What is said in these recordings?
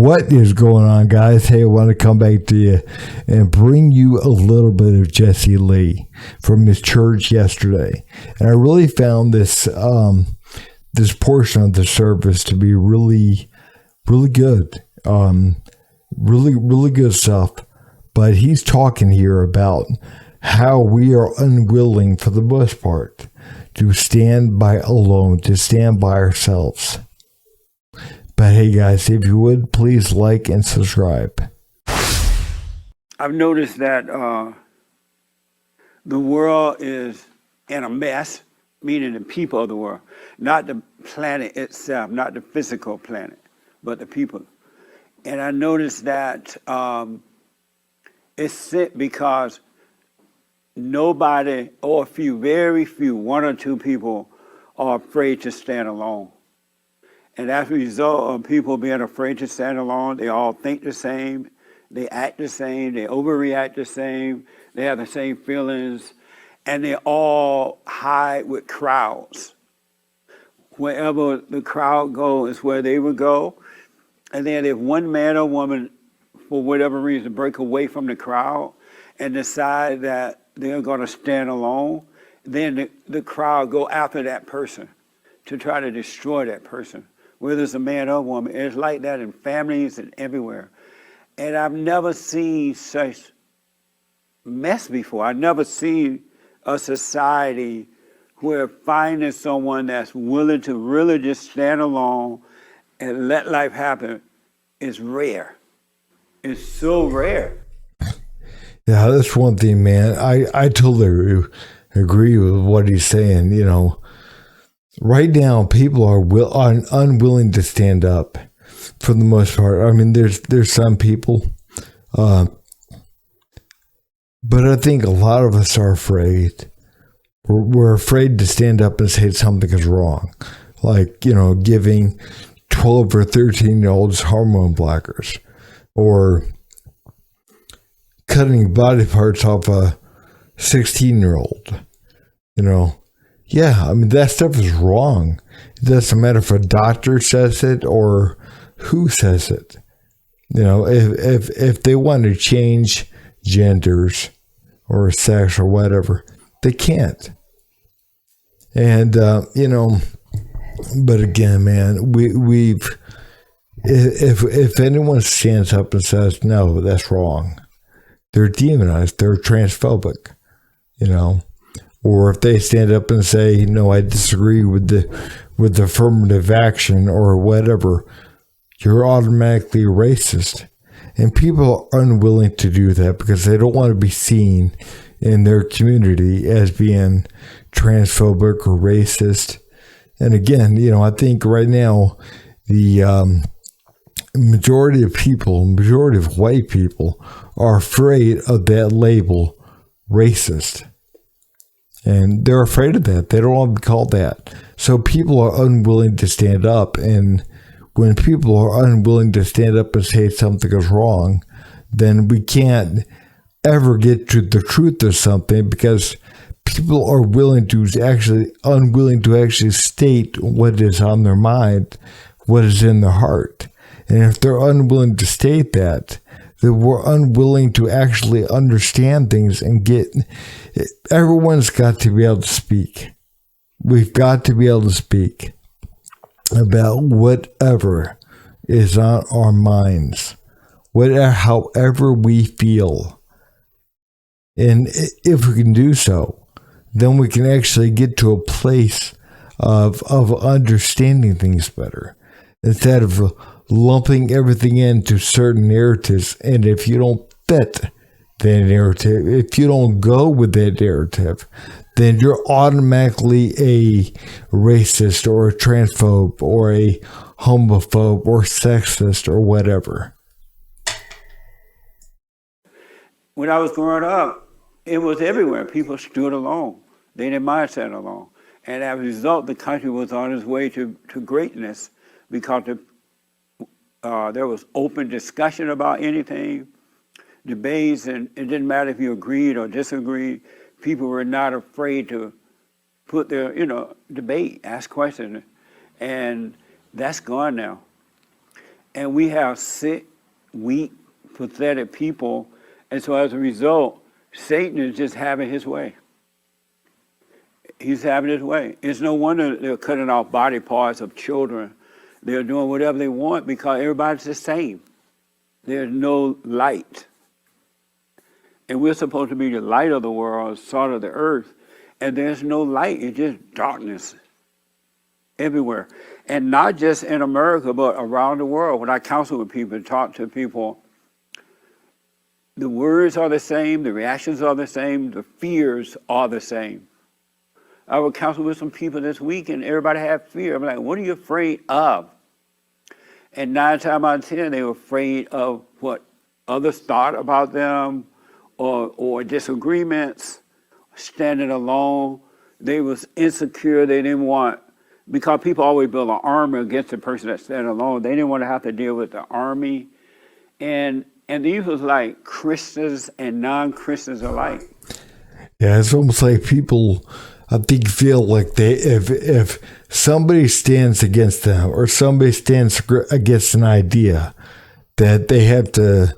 What is going on, guys? Hey, I want to come back to you and bring you a little bit of Jesse Lee from his church yesterday. And I really found this this portion of the service to be really good. Really good stuff. But he's talking here about how we are unwilling, for the most part, to stand by alone, to stand by ourselves. But hey guys, if you would, please like and subscribe. I've noticed that the world is in a mess, meaning the people of the world, not the planet itself, not the physical planet, but the people. And I noticed that it's sick because nobody, or very few, one or two people are afraid to stand alone. And as a result of people being afraid to stand alone, they all think the same, they act the same, they overreact the same, they have the same feelings, and they all hide with crowds. Wherever the crowd goes is where they would go. And then if one man or woman, for whatever reason, break away from the crowd and decide that they're going to stand alone, then the crowd go after that person to try to destroy that person. Whether it's a man or a woman, it's like that in families and everywhere. And I've never seen such mess before. I've never seen a society where finding someone that's willing to really just stand alone and let life happen is rare. It's so rare. Yeah, that's one thing, man. I totally agree with what he's saying. You know, right now, people are unwilling to stand up for the most part. I mean, there's some people, but I think a lot of us are afraid. We're afraid to stand up and say something is wrong, like, you know, giving 12 or 13-year-olds hormone blockers, or cutting body parts off a 16-year-old. You know. Yeah, I mean, that stuff is wrong. It doesn't matter if a doctor says it or who says it. You know, if they want to change genders or sex or whatever, they can't. And, you know, but again, man, we've, if anyone stands up and says, no, that's wrong, they're demonized, they're transphobic, you know. Or if they stand up and say, no, I disagree with the affirmative action or whatever, you're automatically racist. And people are unwilling to do that because they don't want to be seen in their community as being transphobic or racist. And again, you know, I think right now the majority of white people are afraid of that label, racist. And they're afraid of that. They don't want to be called that. So people are unwilling to stand up. And when people are unwilling to stand up and say something is wrong, then we can't ever get to the truth of something, because people are unwilling to actually state what is on their mind, what is in their heart. And if they're unwilling to state that, that we're unwilling to actually understand things and everyone's got to be able to speak. We've got to be able to speak about whatever is on our minds, however we feel. And if we can do so, then we can actually get to a place of understanding things better, instead of lumping everything into certain narratives. And if you don't fit that narrative, if you don't go with that narrative, then you're automatically a racist or a transphobe or a homophobe or sexist or whatever. When I was growing up, it was everywhere. People stood alone. They didn't mind standing alone. And as a result, the country was on its way to greatness, because there was open discussion about anything, debates, and it didn't matter if you agreed or disagreed. People were not afraid to put their, debate, ask questions, and that's gone now. And we have sick, weak, pathetic people. And so as a result, Satan is just having his way. He's having his way. It's no wonder they're cutting off body parts of children. They're doing whatever they want because everybody's the same. There's no light. And we're supposed to be the light of the world, salt of the earth. And there's no light. It's just darkness everywhere. And not just in America, but around the world. When I counsel with people and talk to people, the words are the same, the reactions are the same, the fears are the same. I would counsel with some people this week and everybody had fear. I'm like, what are you afraid of? And 9 times out of 10, they were afraid of what others thought about them or disagreements, standing alone. They was insecure. They didn't want, because people always build an army against the person that's standing alone. They didn't want to have to deal with the army. And these was like Christians and non-Christians alike. Yeah, it's almost like people, I think, feel like they, if somebody stands against them or somebody stands against an idea, that they have to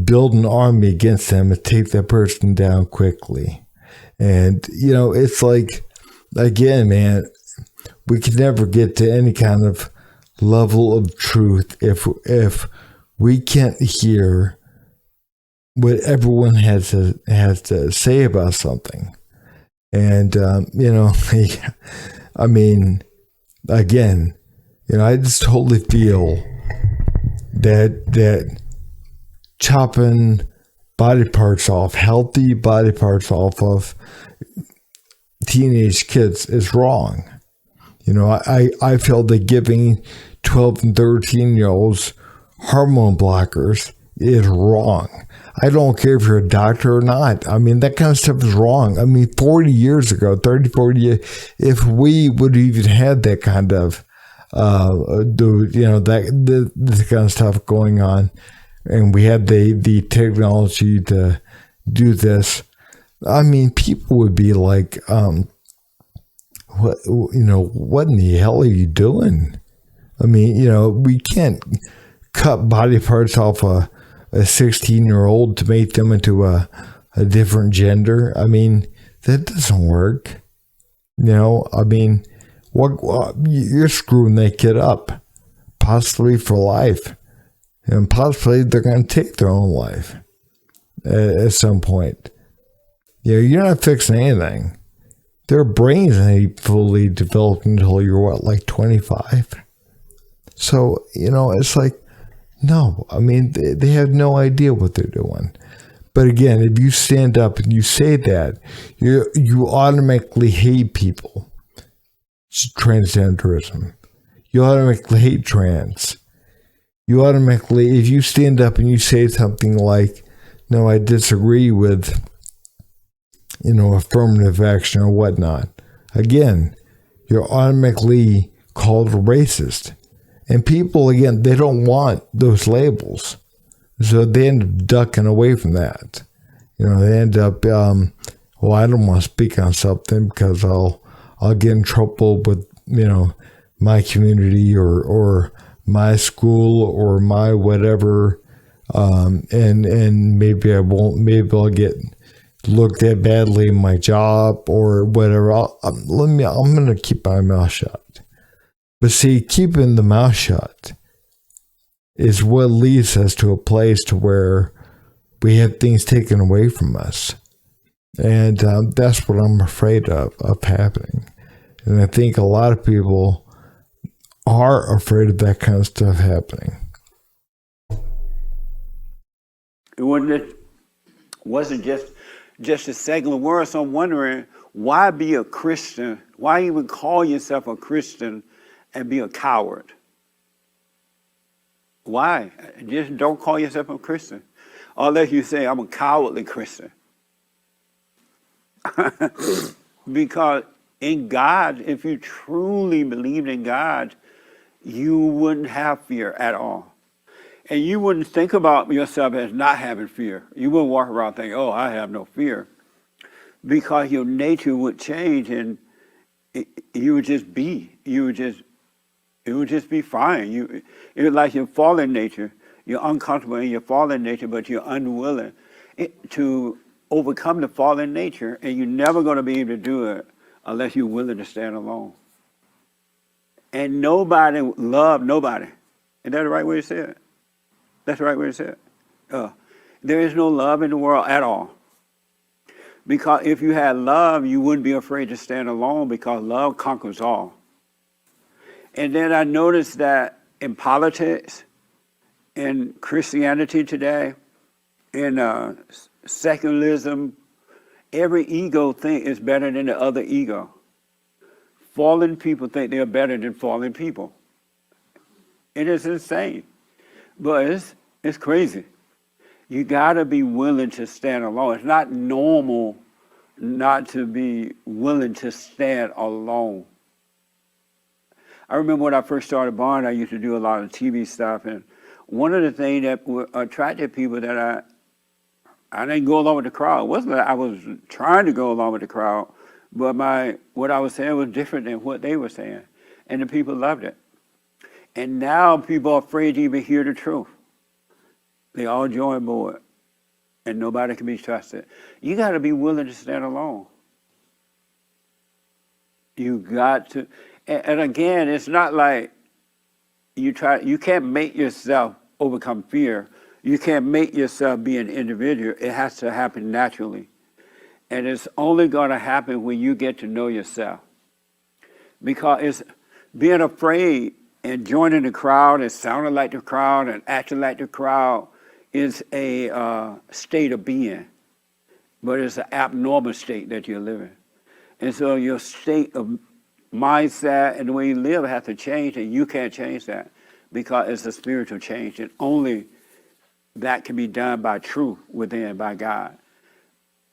build an army against them and take that person down quickly. And, it's like, again, man, we can never get to any kind of level of truth if we can't hear what everyone has to say about something. And, I mean, again, I just totally feel that chopping body parts off, healthy body parts off of teenage kids is wrong. I feel that giving 12 and 13-year-olds hormone blockers is wrong. I don't care if you're a doctor or not. I mean, that kind of stuff is wrong. I mean, 40 years ago, 30, 40 years, if we would have even had that kind of, this kind of stuff going on, and we had the technology to do this, I mean, people would be like, what in the hell are you doing? I mean, we can't cut body parts off a 16-year-old to make them into a different gender. I mean, that doesn't work. I mean, what you're screwing that kid up, possibly for life, and possibly they're going to take their own life at some point. You're not fixing anything. Their brains ain't fully developed until you're like 25. So, it's like, no, I mean, they have no idea what they're doing. But again, if you stand up and you say that, you automatically hate people. Transgenderism. You automatically hate trans. You automatically, if you stand up and you say something like, no, I disagree with, affirmative action or whatnot, again, you're automatically called a racist. And people, again, they don't want those labels. So they end up ducking away from that. They end up, I don't want to speak on something because I'll get in trouble with, my community or my school or my whatever. And maybe I won't, maybe I'll get looked at badly in my job or whatever. I'm going to keep my mouth shut. But see, keeping the mouth shut is what leads us to a place to where we have things taken away from us. And that's what I'm afraid of happening. And I think a lot of people are afraid of that kind of stuff happening. It wasn't just a secular word. So I'm wondering, why be a Christian? Why even call yourself a Christian and be a coward? Why? Just don't call yourself a Christian. Unless you say, I'm a cowardly Christian. Because in God, if you truly believed in God, you wouldn't have fear at all. And you wouldn't think about yourself as not having fear. You wouldn't walk around thinking, oh, I have no fear. Because your nature would change and you would just be. You would just It would just be fine. It was like your fallen nature. You're uncomfortable in your fallen nature, but you're unwilling to overcome the fallen nature, and you're never going to be able to do it unless you're willing to stand alone. And nobody loved nobody. Is that the right way to say it? That's the right way to say it. There is no love in the world at all. Because if you had love, you wouldn't be afraid to stand alone, because love conquers all. And then I noticed that in politics, in Christianity today, in secularism, every ego thinks is better than the other ego. Fallen people think they're better than fallen people. It is insane, but it's crazy. You gotta be willing to stand alone. It's not normal not to be willing to stand alone. I remember when I first started Barn, I used to do a lot of TV stuff, and one of the things that attracted people that I didn't go along with the crowd. It wasn't that I was trying to go along with the crowd, but what I was saying was different than what they were saying, and the people loved it. And now people are afraid to even hear the truth. They all join board, and nobody can be trusted. You got to be willing to stand alone. You got to, and again, it's not like you can't make yourself overcome fear. You can't make yourself be an individual. It has to happen naturally. And it's only going to happen when you get to know yourself. Because it's being afraid and joining the crowd and sounding like the crowd and acting like the crowd is a state of being. But it's an abnormal state that you're living. And so your state of mindset and the way you live has to change, and you can't change that because it's a spiritual change, and only that can be done by truth within, by God.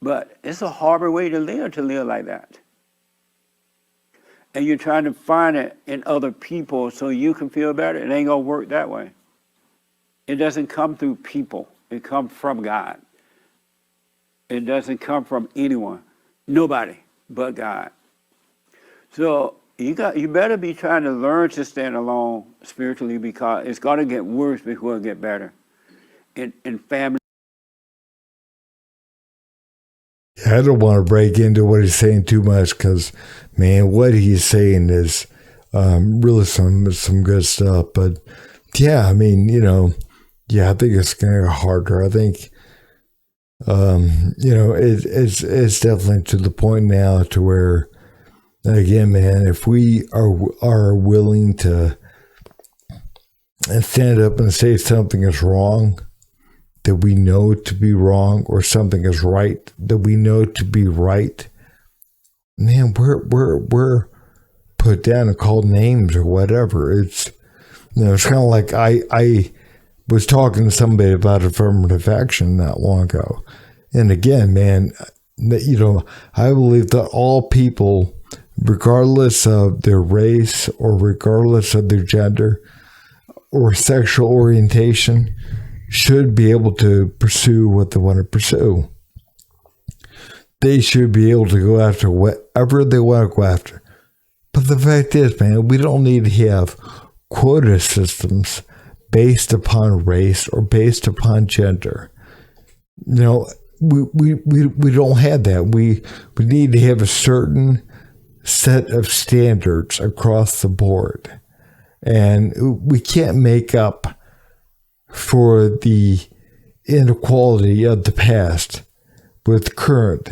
But it's a horrible way to live like that. And you're trying to find it in other people so you can feel better. It ain't gonna work that way. It doesn't come through people. It comes from God. It doesn't come from anyone, nobody but God. So you better be trying to learn to stand alone spiritually, because it's gonna get worse before it get better. In family. I don't want to break into what he's saying too much, because, man, what he's saying is really some good stuff. But yeah, I mean, I think it's going to get harder. I think, it's definitely to the point now to where, again, man, if we are willing to stand up and say something is wrong that we know to be wrong, or something is right that we know to be right, man, we're put down and called names or whatever. It's it's kind of like I was talking to somebody about affirmative action not long ago, and again, man, I believe that all people, regardless of their race or regardless of their gender or sexual orientation, should be able to pursue what they want to pursue. They should be able to go after whatever they want to go after. But the fact is, man, we don't need to have quota systems based upon race or based upon gender. We don't have that. We need to have a certain set of standards across the board. And we can't make up for the inequality of the past with current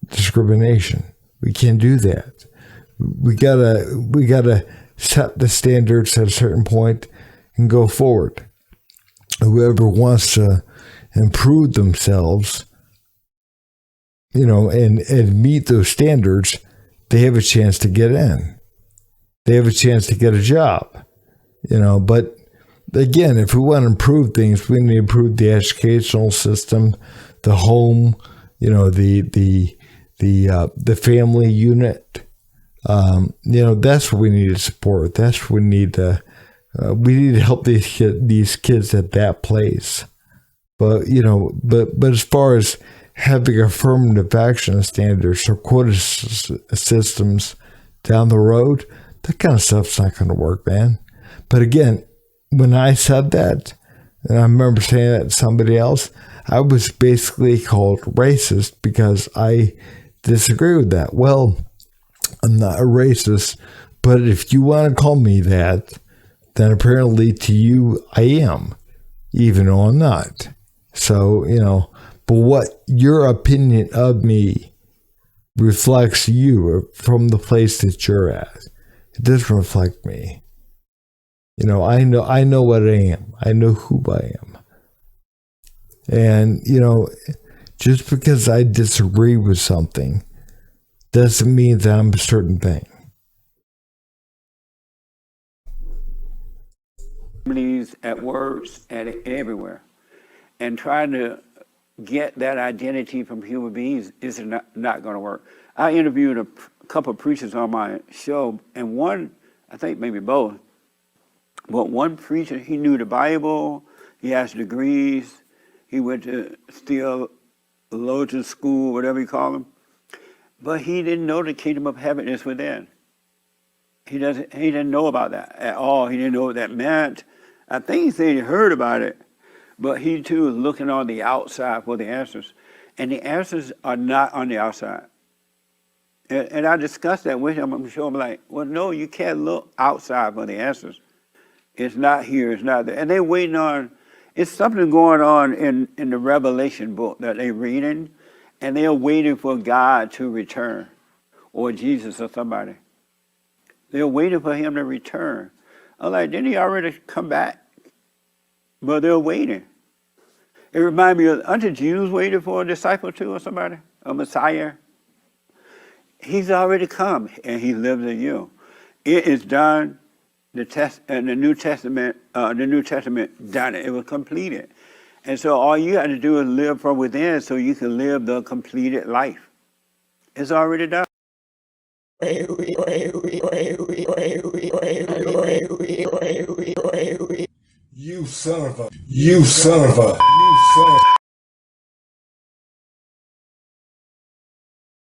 discrimination. We can't do that. We gotta set the standards at a certain point and go forward. Whoever wants to improve themselves, and meet those standards, they have a chance to get in. They have a chance to get a job. But again, if we want to improve things, we need to improve the educational system, the home, the family unit. That's what we need to support. That's what we need to help these kids at that place. But as far as having affirmative action standards or quota systems down the road, that kind of stuff's not going to work, man. But again, when I said that, and I remember saying that to somebody else, I was basically called racist because I disagree with that. Well, I'm not a racist, but if you want to call me that, then apparently to you I am, even though I'm not. So, but what your opinion of me reflects you from the place that you're at. It doesn't reflect me. I know what I am. I know who I am. And, just because I disagree with something doesn't mean that I'm a certain thing. At words and everywhere. And trying to get that identity from human beings is not going to work. I interviewed a couple of preachers on my show, and one, I think maybe both, but one preacher, he knew the Bible, he has degrees, he went to theologian school, whatever you call them, but he didn't know the kingdom of heaven is within. He didn't know about that at all. He didn't know what that meant. I think he said he heard about it, but he too is looking on the outside for the answers. And the answers are not on the outside. And I discussed that with him. I'm sure I'm like, well, no, you can't look outside for the answers. It's not here, it's not there. And they're waiting on, it's something going on in the Revelation book that they're reading, and they're waiting for God to return, or Jesus or somebody. They're waiting for him to return. I'm like, didn't he already come back? But they're waiting. It reminds me of, aren't the Jews waiting for a disciple too or somebody? A Messiah? He's already come and he lives in you. It is done. The New Testament done it. It was completed. And so all you got to do is live from within so you can live the completed life. It's already done. You son of a